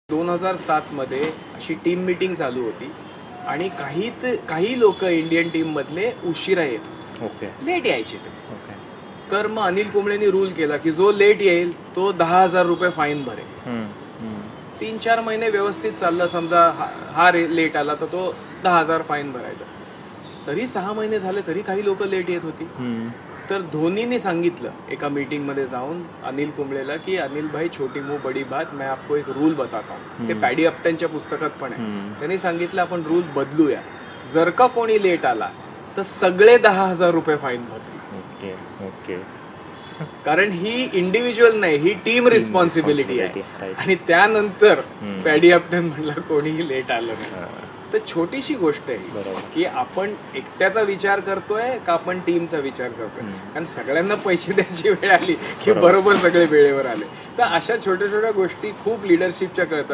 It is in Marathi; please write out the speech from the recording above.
2007 मध्ये अशी टीम मीटिंग चालू होती आणि काही लोक इंडियन टीम मधले उशिरा येत ओके लेट यायचे ते. ओके तर मग अनिल कुंबळेंनी रूल केला की जो लेट येईल तो 10,000 रुपये फाईन भरेल. 3-4 महिने व्यवस्थित चाललं, समजा हा लेट आला तर तो 10,000 फाईन भरायचा. तरी 6 महिने झाले तरी काही लोक लेट येत होती. तर धोनीने सांगितलं एका मीटिंग मध्ये जाऊन अनिल कुंबळेला की अनिल भाई छोटी मुंह बडी बात, मैं आपको एक रूल बताता हूँ. ते पॅडी अपटनच्या पुस्तकात पण आहे. त्यांनी सांगितलं आपण रूल बदलूया, जर का कोणी लेट आला तर सगळे 10,000 रुपये फाईन भरतील. ओके ओके कारण ही इंडिव्हिज्युअल नाही, ही टीम रिस्पॉन्सिबिलिटी आहे. right. आणि त्यानंतर पॅडी अपटन म्हणला कोणीही लेट आलं नाही. तर छोटीशी गोष्ट आहे बरोबर. की आपण एकट्याचा विचार करतोय का आपण टीमचा विचार करतोय. कारण सगळ्यांना पैसे द्यायची वेळ आली की बरोबर सगळे वेळेवर आले. तर अशा छोट्या छोट्या गोष्टी खूप लिडरशिपच्या कळतात.